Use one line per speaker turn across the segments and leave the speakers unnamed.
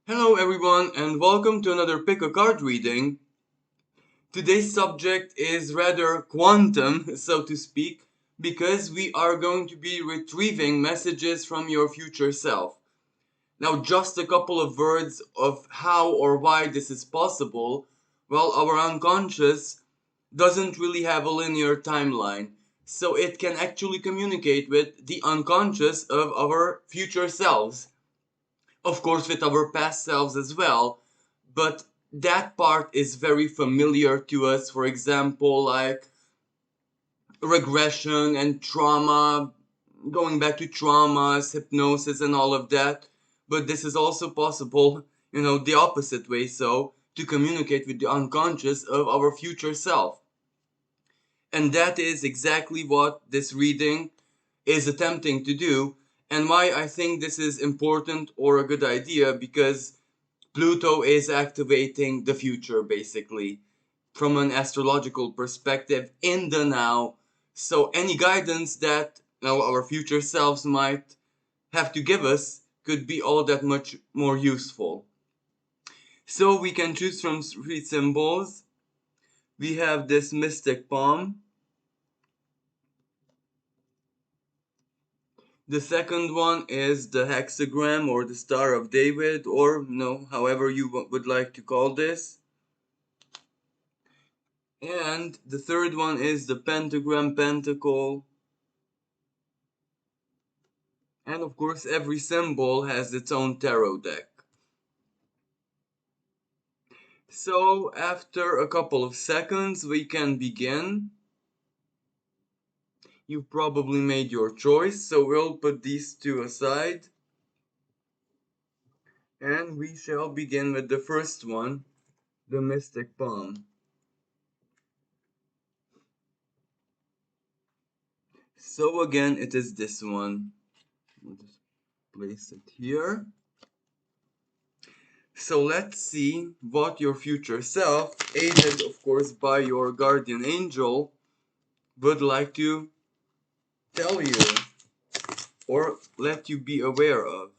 Hello everyone and welcome to another pick a card reading. Today's subject is rather quantum, so to speak, because we are going to be retrieving messages from your future self. Now just a couple of words of how or why this is possible. Well, our unconscious doesn't really have a linear timeline, so it can actually communicate with the unconscious of our future selves, of course with our past selves as well, but that part is very familiar to us. For example, like regression and trauma, going back to traumas, hypnosis and all of that. But this is also possible, the opposite way, so to communicate with the unconscious of our future self. And that is exactly what this reading is attempting to do, and why I think this is important or a good idea, because Pluto is activating the future basically from an astrological perspective in the now. So any guidance that our future selves might have to give us could be all that much more useful. So we can choose from three symbols. We have this mystic palm. The second one is the hexagram or the Star of David, or however you would like to call this. And the third one is the pentagram, pentacle. And of course, every symbol has its own tarot deck. So after a couple of seconds, we can begin. You've probably made your choice, so we'll put these two aside. And we shall begin with the first one, the mystic palm. So again, it is this one. I'll just place it here. So let's see what your future self, aided of course by your guardian angel, would like to tell you or let you be aware of.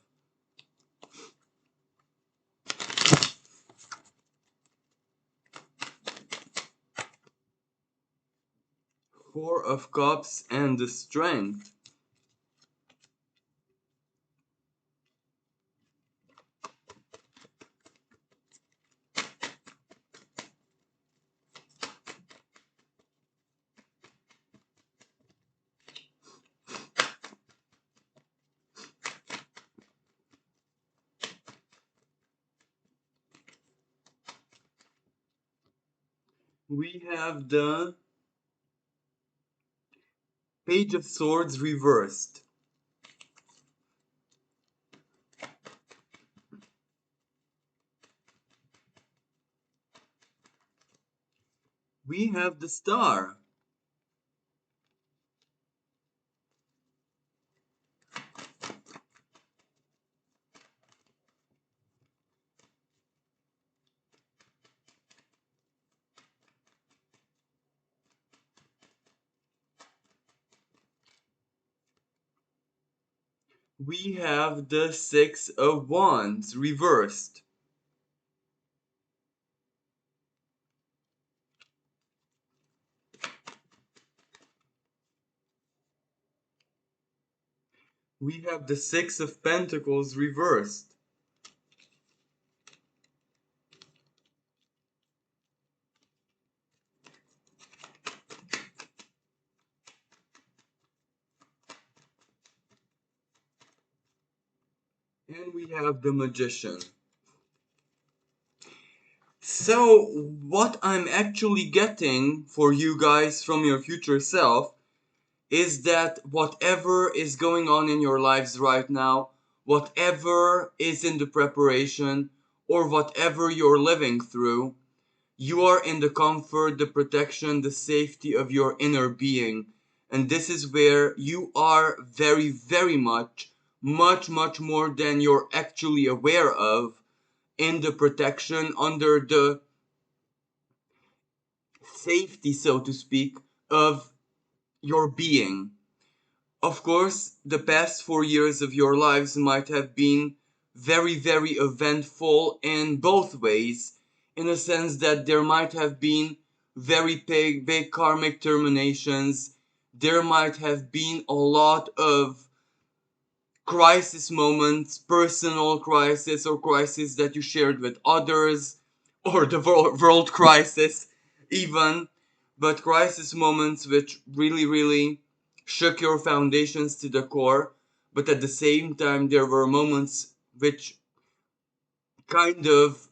Four of Cups and the Strength. We have the Page of Swords reversed. We have the Star. We have the Six of Wands reversed. We have the Six of Pentacles reversed. And we have the Magician. So, what I'm actually getting for you guys from your future self is that whatever is going on in your lives right now, whatever is in the preparation, or whatever you're living through, you are in the comfort, the protection, the safety of your inner being. And this is where you are very, very much more than you're actually aware of, in the protection, under the safety, so to speak, of your being. Of course, the past 4 years of your lives might have been very, very eventful in both ways, in a sense that there might have been very big karmic terminations. There might have been a lot of crisis moments, personal crisis or crisis that you shared with others, or the world crisis even, but crisis moments which really, really shook your foundations to the core. But at the same time, there were moments which kind of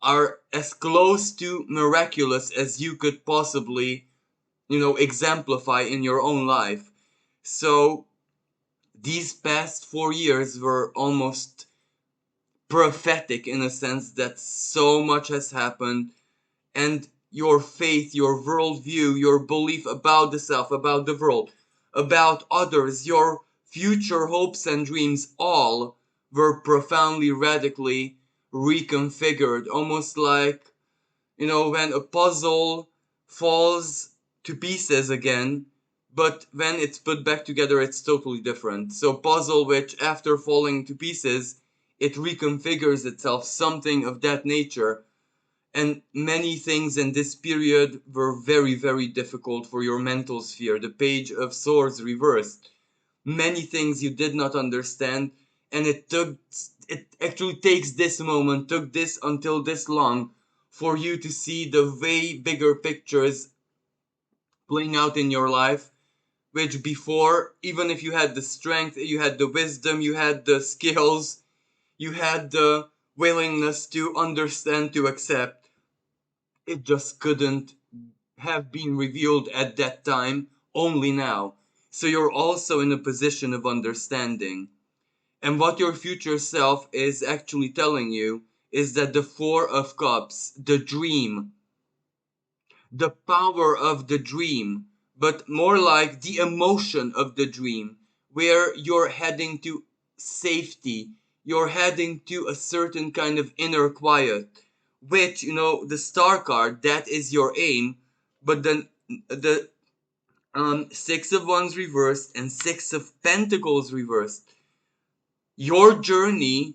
are as close to miraculous as you could possibly, exemplify in your own life. So these past 4 years were almost prophetic in a sense that so much has happened, and your faith, your worldview, your belief about the self, about the world, about others, your future hopes and dreams, all were profoundly, radically reconfigured. Almost like, when a puzzle falls to pieces again, but when it's put back together, it's totally different. So, puzzle which, after falling to pieces, it reconfigures itself, something of that nature. And many things in this period were very, very difficult for your mental sphere. The Page of Swords reversed. Many things you did not understand, and it actually takes this moment, took this until this long for you to see the way bigger pictures playing out in your life, which before, even if you had the strength, you had the wisdom, you had the skills, you had the willingness to understand, to accept, it just couldn't have been revealed at that time, only now. So you're also in a position of understanding. And what your future self is actually telling you is that the Four of Cups, the dream, the power of the dream, but more like the emotion of the dream, where you're heading to safety, you're heading to a certain kind of inner quiet, which, the Star card, that is your aim, but then the Six of Wands reversed and Six of Pentacles reversed. Your journey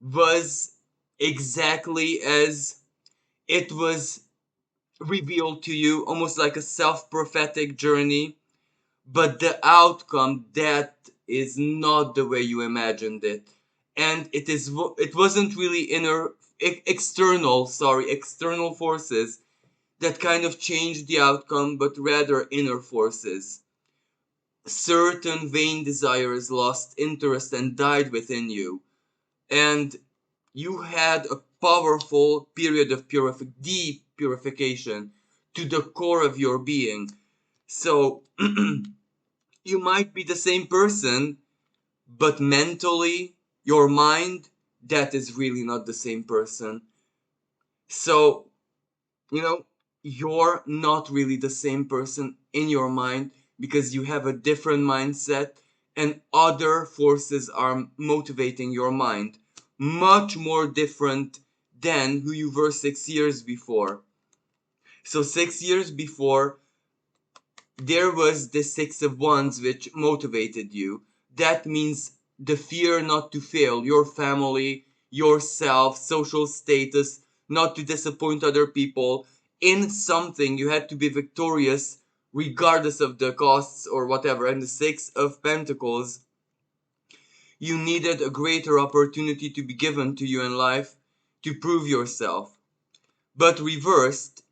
was exactly as it was revealed to you, almost like a self-prophetic journey, but the outcome, that is not the way you imagined it. And it wasn't really external forces that kind of changed the outcome, but rather inner forces. Certain vain desires lost interest and died within you, and you had a powerful period of deep purification to the core of your being. So you might be the same person, but mentally, your mind, that is really not the same person. So, you know, you're not really the same person in your mind because you have a different mindset, and other forces are motivating your mind. Much more different than who you were 6 years before. So 6 years before, there was the Six of Wands which motivated you. That means the fear not to fail your family, yourself, social status, not to disappoint other people. In something, you had to be victorious regardless of the costs or whatever. And the Six of Pentacles, you needed a greater opportunity to be given to you in life to prove yourself. But reversed,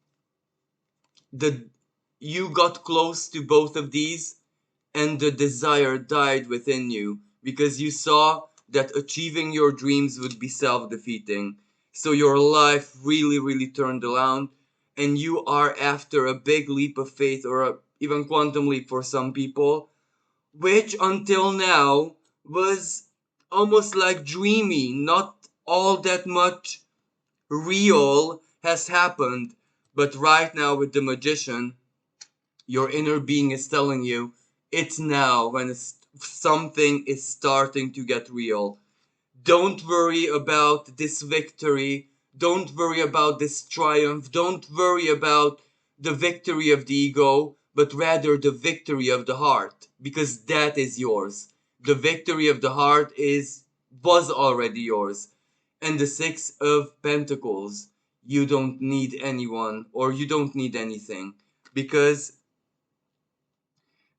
the you got close to both of these, and the desire died within you because you saw that achieving your dreams would be self-defeating. So your life really, really turned around, and you are after a big leap of faith, or even quantum leap for some people, which until now was almost like dreamy, not all that much real has happened. But right now with the Magician, your inner being is telling you it's now when something is starting to get real. Don't worry about this victory. Don't worry about this triumph. Don't worry about the victory of the ego, but rather the victory of the heart, because that is yours. The victory of the heart is was already yours. And the Six of Pentacles, you don't need anyone or you don't need anything, because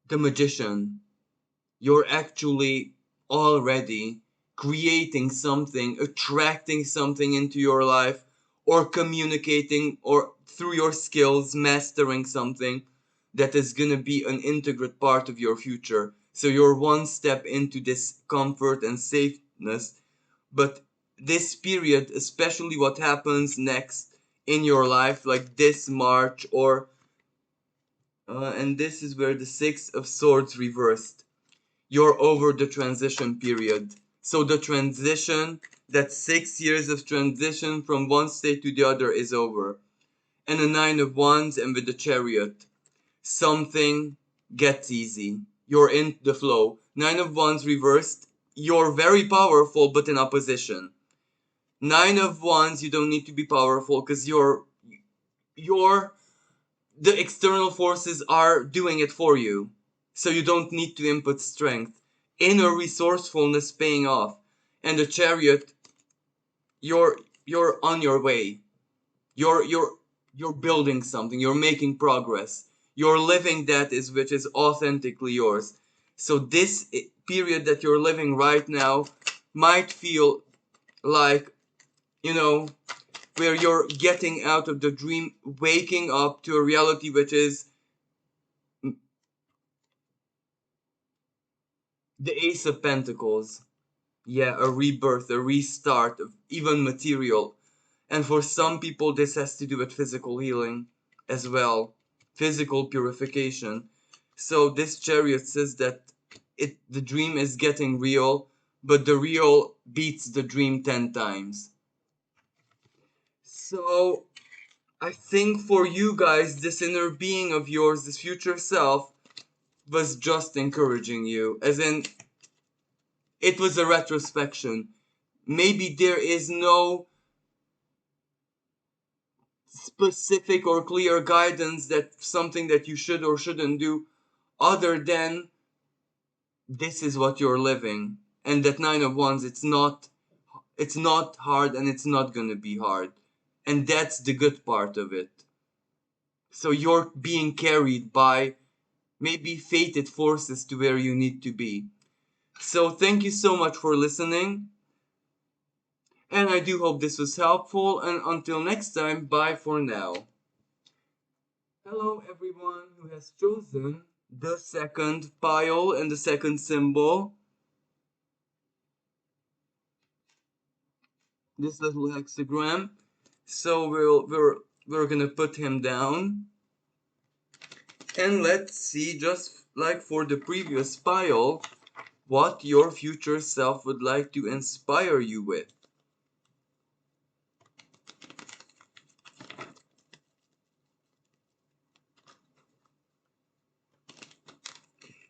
the Magician, you're actually already creating something, attracting something into your life, or communicating, or through your skills, mastering something that is going to be an integral part of your future. So you're one step into this comfort and safeness. But this period, especially what happens next in your life, like this March, or and this is where the Six of Swords reversed, you're over the transition period. So the transition, that 6 years of transition from one state to the other, is over. And a Nine of Wands, and with the Chariot, something gets easy. You're in the flow. Nine of Wands reversed, you're very powerful but in opposition. Nine of Wands, you don't need to be powerful because you're the external forces are doing it for you. So you don't need to input strength. Inner resourcefulness paying off. And the Chariot, you're on your way. You're building something. You're making progress. You're living that is which is authentically yours. So this period that you're living right now might feel like, you know, where you're getting out of the dream, waking up to a reality which is the Ace of Pentacles. Yeah, a rebirth, a restart of even material. And for some people, this has to do with physical healing as well, physical purification. So this Chariot says that the dream is getting real, but the real beats the dream 10 times. So I think for you guys, this inner being of yours, this future self, was just encouraging you. As in, it was a retrospection. Maybe there is no specific or clear guidance that something that you should or shouldn't do, other than this is what you're living. And that Nine of Wands, it's not hard, and it's not gonna be hard. And that's the good part of it. So you're being carried by maybe fated forces to where you need to be. So thank you so much for listening. And I do hope this was helpful. And until next time, bye for now. Hello everyone who has chosen the second pile and the second symbol. This little hexagram. So we're gonna put him down. And let's see, just like for the previous pile, what your future self would like to inspire you with.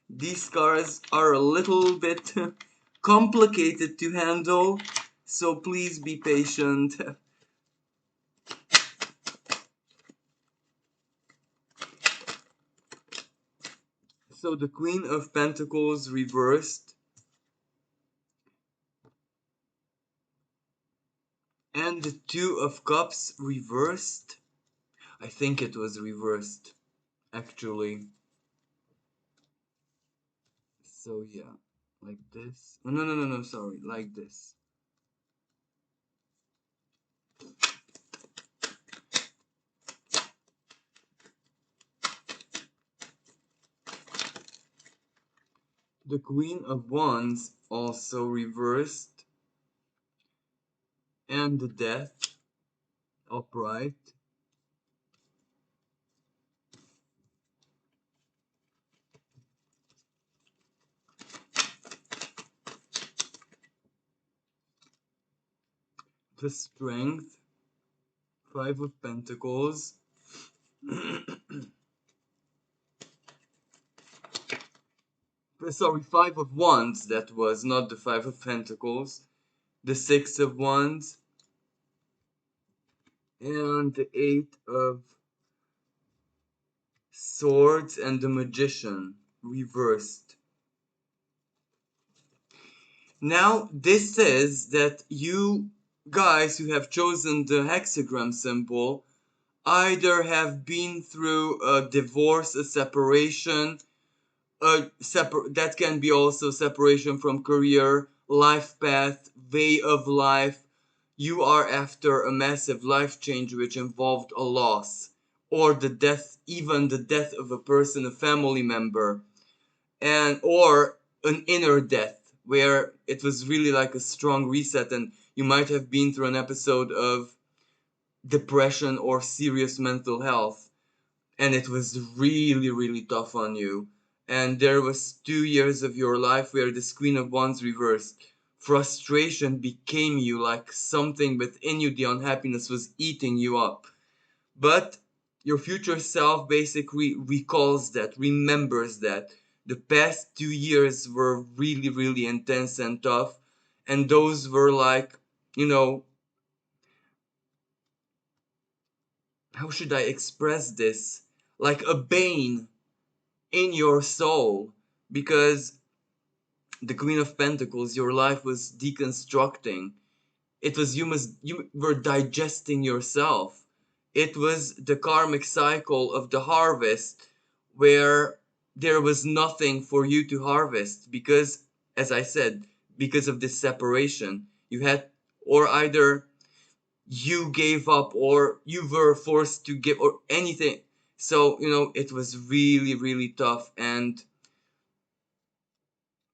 These cards are a little bit complicated to handle, so please be patient. So the Queen of Pentacles reversed, and the Two of Cups reversed. I think it was reversed, actually. So yeah, like this. Oh, no, sorry, like this. The Queen of Wands also reversed, and the Death upright. The Strength, Five of Pentacles. Sorry, Five of Wands, that was, not the Five of Pentacles. The Six of Wands. And the Eight of Swords, and the Magician reversed. Now, this says that you guys who have chosen the hexagram symbol either have been through a divorce, a separation, that can be also separation from career, life path, way of life. You are after a massive life change which involved a loss or the death, even the death of a person, a family member, and or an inner death where it was really like a strong reset, and you might have been through an episode of depression or serious mental health, and it was really really tough on you, and there was 2 years of your life where this Queen of Wands reversed. Frustration became you, like something within you, the unhappiness was eating you up. But your future self basically recalls that, remembers that the past 2 years were really really intense and tough, and those were like, you know, how should I express this, like a bane in your soul, because the Queen of Pentacles, your life was deconstructing. It was you were digesting yourself. It was the karmic cycle of the harvest where there was nothing for you to harvest because, as I said, because of this separation. You had, or either you gave up or you were forced to give or anything. So, it was really, really tough, and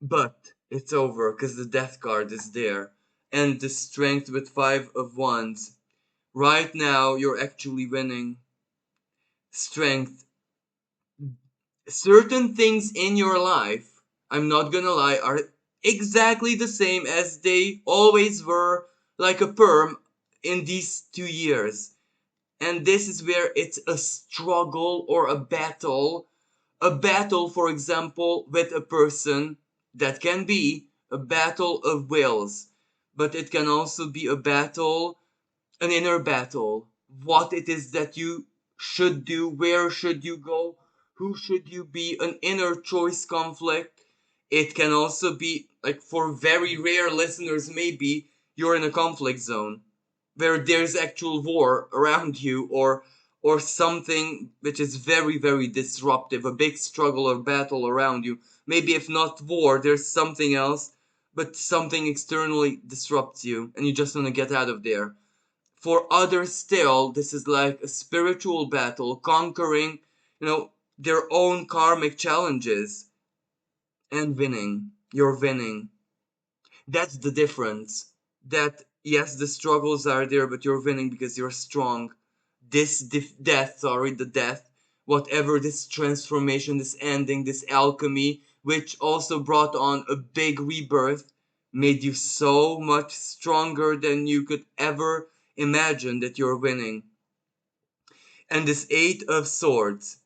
but it's over because the death card is there. And the strength with Five of Wands. Right now, you're actually winning. Strength. Certain things in your life, I'm not gonna lie, are exactly the same as they always were, like a perm, in these 2 years. And this is where it's a struggle or a battle. A battle, for example, with a person, that can be a battle of wills, but it can also be a battle, an inner battle. What it is that you should do, where should you go, who should you be, an inner choice conflict. It can also be, like, for very rare listeners, maybe you're in a conflict zone where there's actual war around you, or something which is very very disruptive, a big struggle or battle around you. Maybe if not war, there's something else, but something externally disrupts you and you just want to get out of there. For others still, this is like a spiritual battle, conquering, their own karmic challenges and winning. You're winning. That's the difference. That, yes, the struggles are there, but you're winning because you're strong. This death, sorry, the death, whatever, this transformation, this ending, this alchemy, which also brought on a big rebirth, made you so much stronger than you could ever imagine that you're winning. And this Eight of Swords,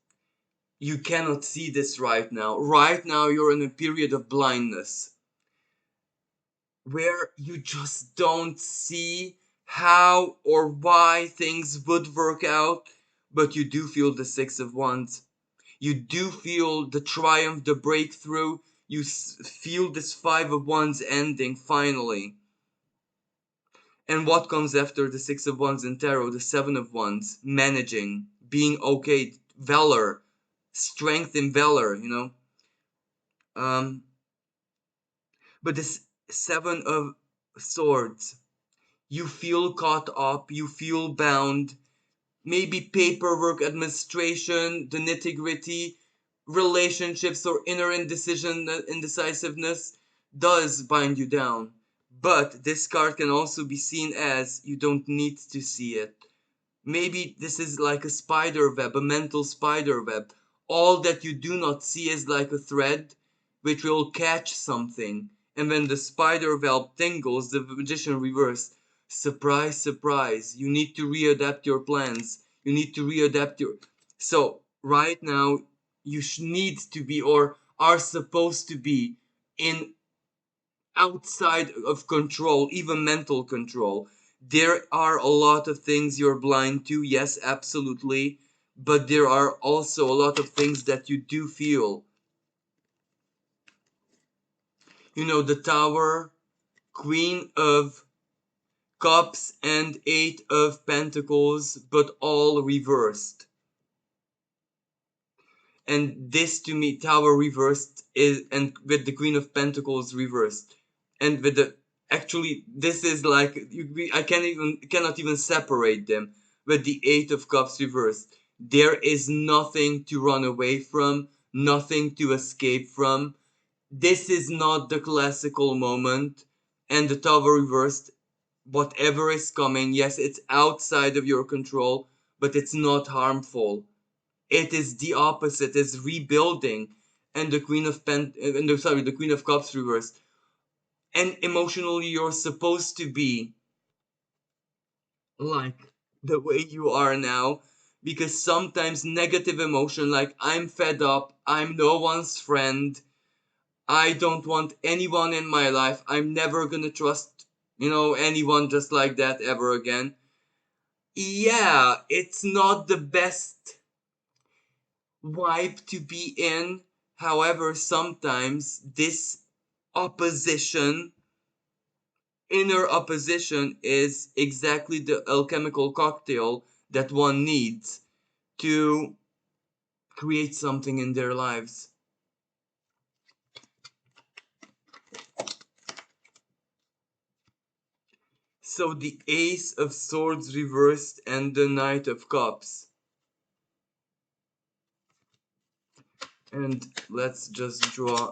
you cannot see this right now. Right now, you're in a period of blindness where you just don't see how or why things would work out, but you do feel the Six of Wands. You do feel the triumph, the breakthrough. You feel this Five of Wands ending finally. And what comes after the Six of Wands in tarot? The Seven of Wands. Managing, being okay, valor, strength in valor. Um, but this Seven of Swords, you feel caught up, you feel bound, maybe paperwork, administration, the nitty gritty, relationships, or inner indecisiveness does bind you down. But this card can also be seen as you don't need to see it. Maybe this is like a spider web, a mental spider web. All that you do not see is like a thread which will catch something. And when the spider web tingles, the magician reverse. Surprise, surprise. You need to readapt your plans. You need to readapt your. So, right now, you need to be, or are supposed to be, in outside of control, even mental control. There are a lot of things you're blind to, yes, absolutely, but there are also a lot of things that you do feel. The Tower, Queen of Cups and Eight of Pentacles, but all reversed. And this to me, Tower reversed is, and with the Queen of Pentacles reversed, and with the, actually this is like, I cannot even separate them. With the Eight of Cups reversed, there is nothing to run away from, nothing to escape from. This is not the classical moment. And the Tower reversed, whatever is coming, yes, it's outside of your control, but it's not harmful. It is the opposite. It's rebuilding. And the the Queen of Cups reversed. And emotionally, you're supposed to be like the way you are now, because sometimes negative emotion, like I'm fed up, I'm no one's friend, I don't want anyone in my life, I'm never gonna trust, anyone just like that ever again. Yeah, it's not the best vibe to be in. However, sometimes this opposition, inner opposition, is exactly the alchemical cocktail that one needs to create something in their lives. So the Ace of Swords reversed and the Knight of Cups. And let's just draw,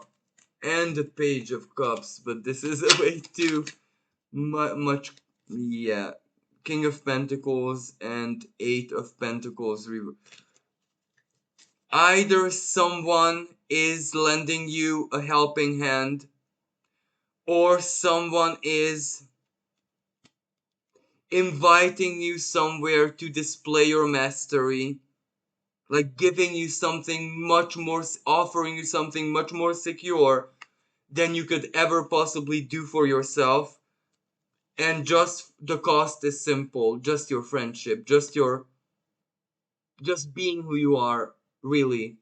and the Page of Cups, but this is a way too much. Yeah, King of Pentacles and Eight of Pentacles. Either someone is lending you a helping hand, or someone is inviting you somewhere to display your mastery, like giving you something much more, offering you something much more secure than you could ever possibly do for yourself. And just the cost is simple, just your friendship, just being who you are, really.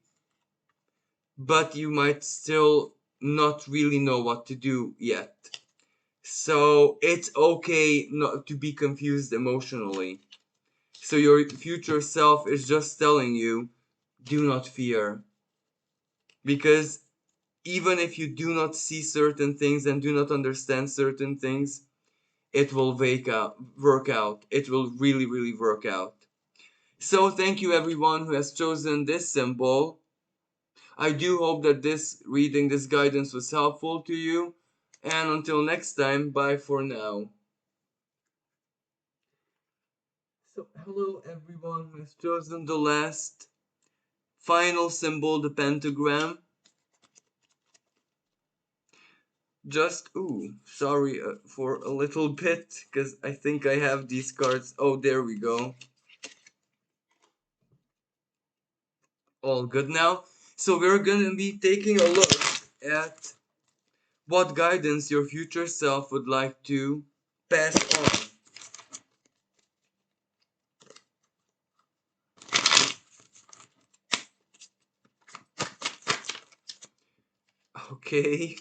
But you might still not really know what to do yet. So it's okay not to be confused emotionally. So your future self is just telling you, do not fear. Because even if you do not see certain things and do not understand certain things, it will work out. It will really, really work out. So thank you everyone who has chosen this symbol. I do hope that this reading, this guidance was helpful to you. And until next time, bye for now. So hello everyone who has chosen the last final symbol, the pentagram. Just, sorry for a little bit, because I think I have these cards. Oh, there we go. All good now. So we're gonna be taking a look at what guidance your future self would like to pass on. Okay.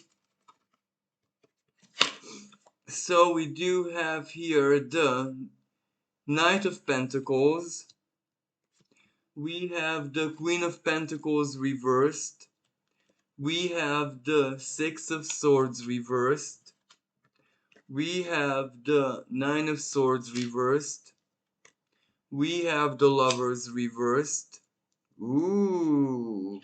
So we do have here the Knight of Pentacles. We have the Queen of Pentacles reversed. We have the Six of Swords reversed. We have the Nine of Swords reversed. We have the Lovers reversed. Ooh.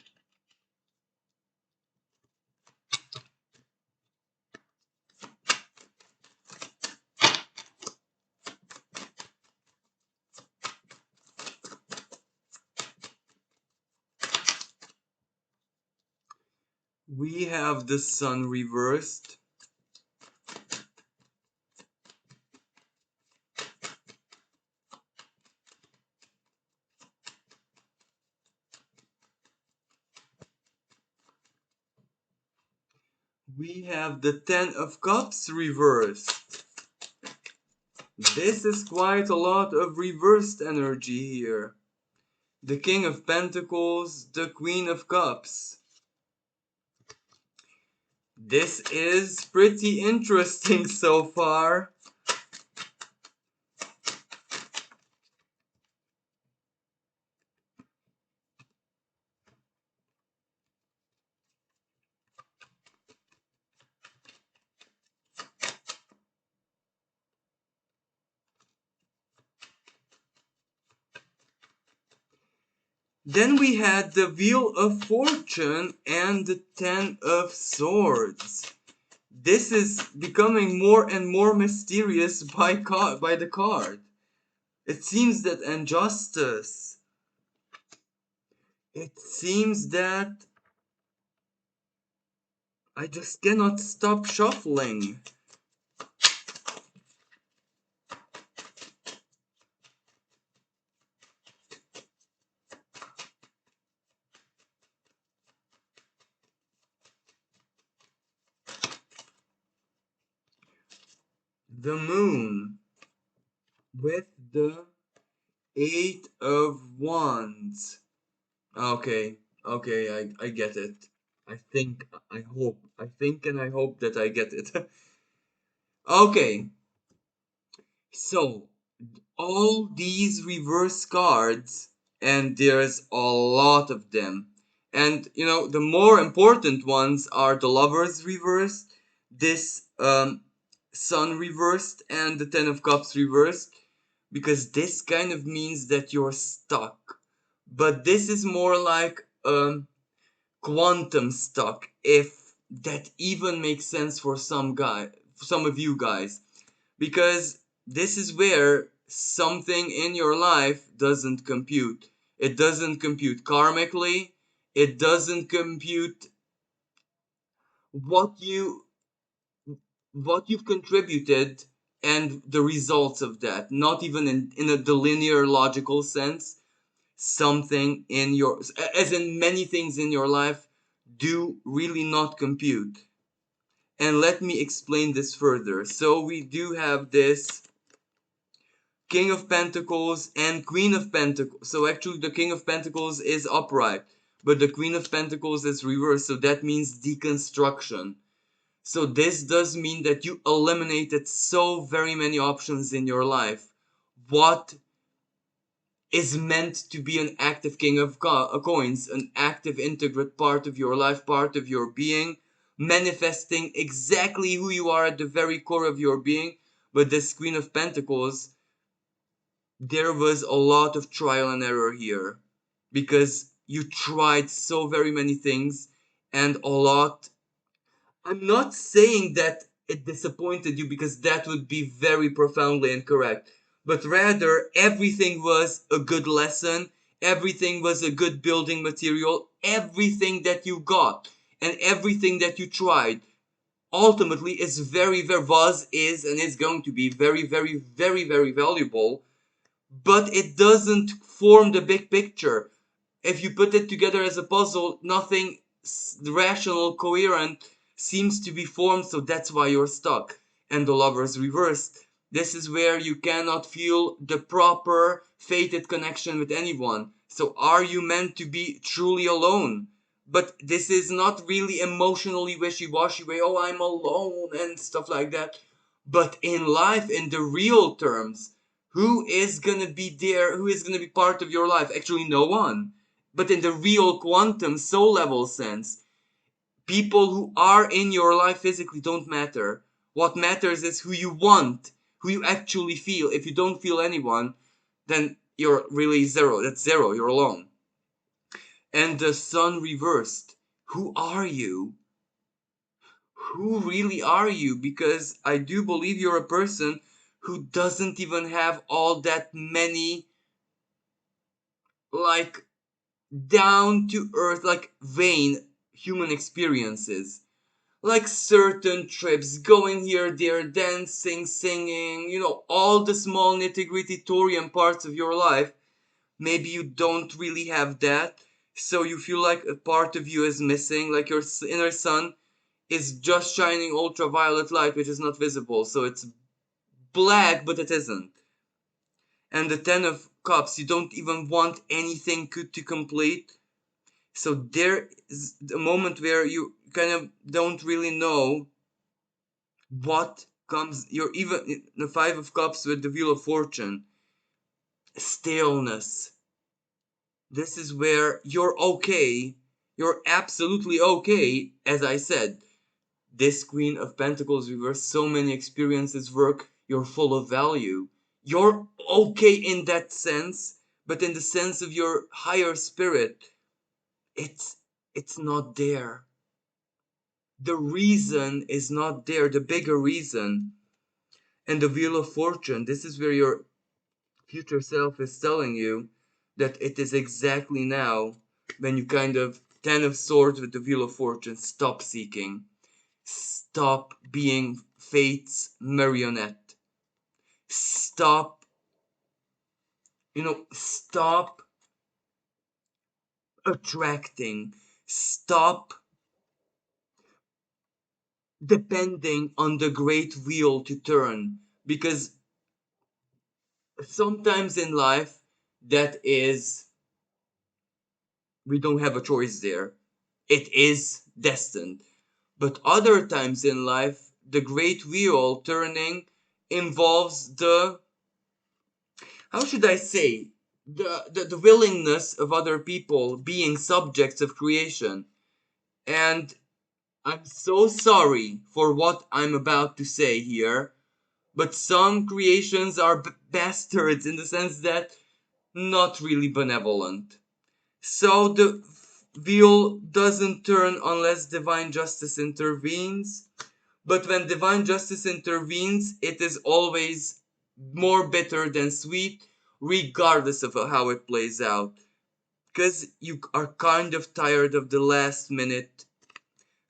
We have the Sun reversed. We have the Ten of Cups reversed. This is quite a lot of reversed energy here. The King of Pentacles, the Queen of Cups. This is pretty interesting so far. Then we had the Wheel of Fortune and the Ten of Swords. This is becoming more and more mysterious by the card. It seems that injustice. It seems that I just cannot stop shuffling. The Moon with the Eight of Wands. Okay, okay, I get it. I think and I hope that I get it. Okay, so all these reverse cards, and there's a lot of them. And you know, the more important ones are the Lovers reversed, this Sun reversed, and the Ten of Cups reversed, because this kind of means that you're stuck. But this is more like quantum stuck, if that even makes sense for some of you guys, because this is where something in your life doesn't compute. It doesn't compute karmically. It doesn't compute what you what you've contributed and the results of that. Not even in the linear logical sense. Something in your, as in many things in your life, do really not compute. And let me explain this further. So we do have this King of Pentacles and Queen of Pentacles. So actually the King of Pentacles is upright, but the Queen of Pentacles is reversed, so that means deconstruction. So this does mean that you eliminated so very many options in your life. What is meant to be an active king of coins, an active integrate part of your life, part of your being, manifesting exactly who you are at the very core of your being. But this Queen of Pentacles, there was a lot of trial and error here, because you tried so very many things, and a lot. I'm not saying that it disappointed you, because that would be very profoundly incorrect, but rather everything was a good lesson, everything was a good building material, everything that you got and everything that you tried ultimately is is and is going to be very valuable, but it doesn't form the big picture. If you put it together as a puzzle, nothing rational, coherent seems to be formed, so that's why you're stuck. And the Lovers reversed. This is where you cannot feel the proper fated connection with anyone. So are you meant to be truly alone? But this is not really emotionally wishy-washy way, oh, I'm alone and stuff like that. But in life, in the real terms, who is gonna be there? Who is gonna be part of your life? Actually, no one. But in the real quantum soul level sense, people who are in your life physically don't matter. What matters is who you want, who you actually feel. If you don't feel anyone, then you're really zero. That's zero. You're alone. And the Sun reversed. Who are you? Who really are you? Because I do believe you're a person who doesn't even have all that many, like, down to earth, like vain human experiences. Like certain trips, going here, there, dancing, singing, you know, all the small nitty gritty Torian parts of your life. Maybe you don't really have that. So you feel like a part of you is missing, like your inner sun is just shining ultraviolet light, which is not visible. So it's black, but it isn't. And the Ten of Cups, you don't even want anything to complete. So there is a moment where you kind of don't really know what comes. You're even the Five of Cups with the Wheel of Fortune. Staleness. This is where you're okay. You're absolutely okay, as I said. This Queen of Pentacles reverse, so many experiences work, you're full of value. You're okay in that sense, but in the sense of your higher spirit, it's it's not there. The reason is not there, the bigger reason. And the Wheel of Fortune, this is where your future self is telling you that it is exactly now when you kind of Ten of Swords with the Wheel of Fortune, stop seeking. Stop being fate's marionette. Stop, stop attracting. Stop depending on the great wheel to turn. Because sometimes in life, that is, we don't have a choice there. It is destined. But other times in life, the great wheel turning involves the, how should I say, the willingness of other people being subjects of creation. And I'm so sorry for what I'm about to say here, but some creations are bastards in the sense that not really benevolent. So the wheel doesn't turn unless divine justice intervenes. But when divine justice intervenes, it is always more bitter than sweet, regardless of how it plays out. Because you are kind of tired of the last minute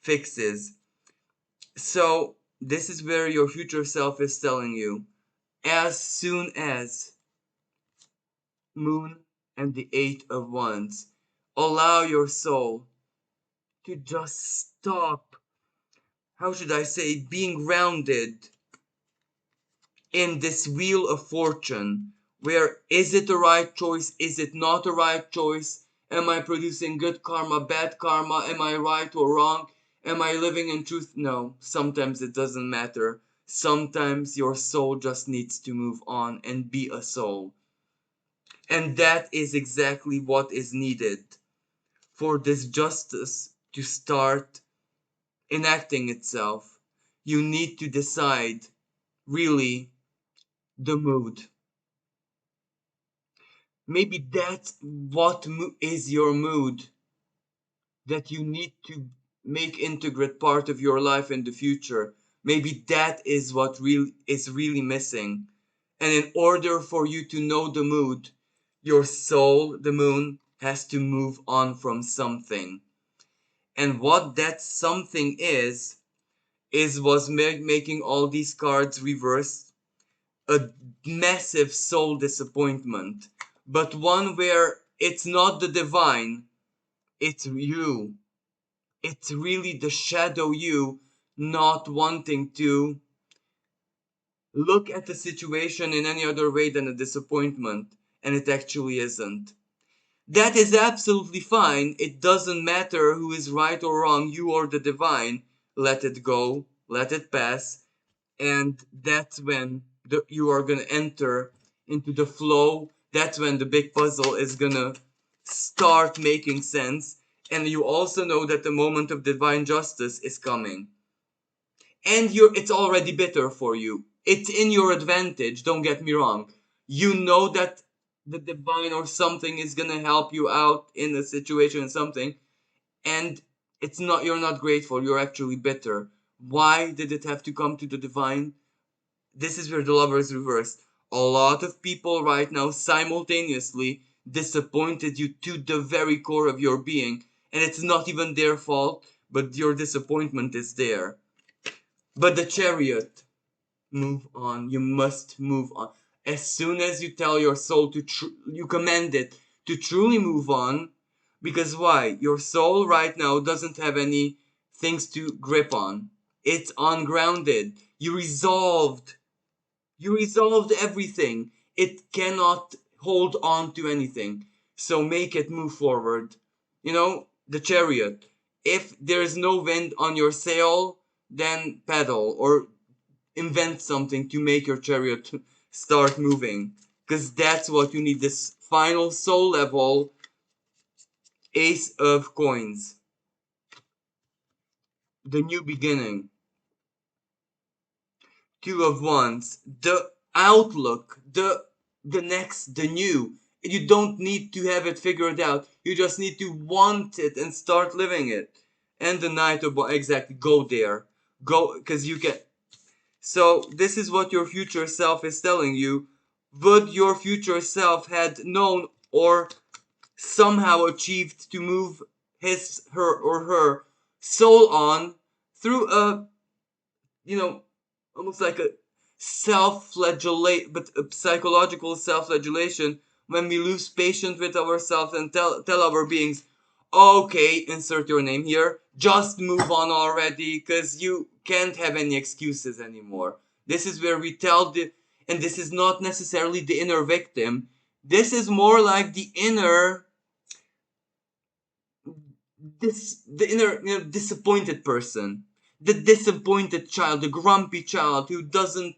fixes. So, this is where your future self is telling you, as soon as Moon and the Eight of Wands, allow your soul to just stop, how should I say, being grounded in this wheel of fortune, where is it the right choice, is it not the right choice, am I producing good karma, bad karma, am I right or wrong, am I living in truth? No, sometimes it doesn't matter. Sometimes your soul just needs to move on and be a soul. And that is exactly what is needed for this justice to start enacting itself. You need to decide really the mood. Maybe that's what is your mood that you need to make integrate part of your life in the future. Maybe that is what is really missing. And in order for you to know the mood, your soul, the moon, has to move on from something. And what that something was making all these cards reversed a massive soul disappointment, but one where it's not the divine, it's you. It's really the shadow you not wanting to look at the situation in any other way than a disappointment, and it actually isn't. That is absolutely fine. It doesn't matter who is right or wrong, you or the divine. Let it go, let it pass, and that's when you are going to enter into the flow. That's when the big puzzle is going to start making sense, and you also know that the moment of divine justice is coming, and it's already bitter for you. It's in your advantage, don't get me wrong. You know that the divine or something is going to help you out in a situation, something, and you're not grateful, you're actually bitter. Why did it have to come to the divine? This is where the lovers reverse. A lot of people right now simultaneously disappointed you to the very core of your being, and it's not even their fault, but your disappointment is there. But the Chariot, move on. You must move on. As soon as you tell your soul you command it to truly move on, because why? Your soul right now doesn't have any things to grip on. It's ungrounded. You resolved everything. It cannot hold on to anything. So make it move forward. You know, the chariot. If there's no wind on your sail, then paddle or invent something to make your chariot start moving. Because that's what you need. This final soul level ace of coins. The new beginning. Two of wands. The outlook. The next. The new. You don't need to have it figured out. You just need to want it and start living it. And the knight of exactly. Go there. Go, because you can. So this is what your future self is telling you. Would your future self had known or somehow achieved to move his, her, or her soul on through a, you know, almost like a self-flagellate, but a psychological self-flagellation when we lose patience with ourselves and tell our beings, okay, insert your name here, just move on already, because you can't have any excuses anymore. This is where we tell the, and this is not necessarily the inner victim. This is more like the inner, the inner, disappointed person, the disappointed child, the grumpy child who doesn't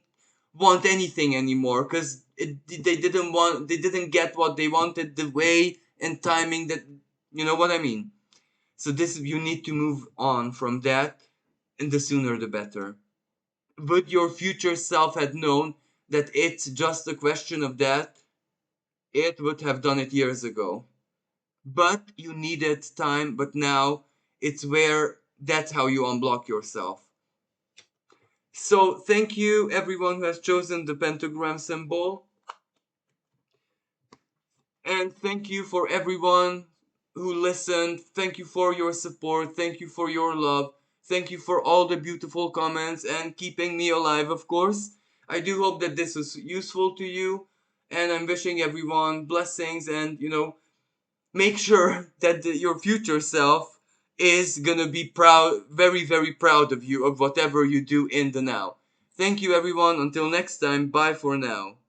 want anything anymore because they didn't get what they wanted the way and timing that, you know what I mean. So this, you need to move on from that, and the sooner the better. Would your future self had known that it's just a question of that, it would have done it years ago. But you needed time, but now it's where, that's how you unblock yourself. So thank you everyone who has chosen the pentagram symbol, and thank you for everyone who listened. Thank you for your support, thank you for your love, thank you for all the beautiful comments and keeping me alive, of course. I do hope that this was useful to you, and I'm wishing everyone blessings, and make sure that your future self is gonna be proud, very, very proud of you, of whatever you do in the now. Thank you, everyone. Until next time, bye for now.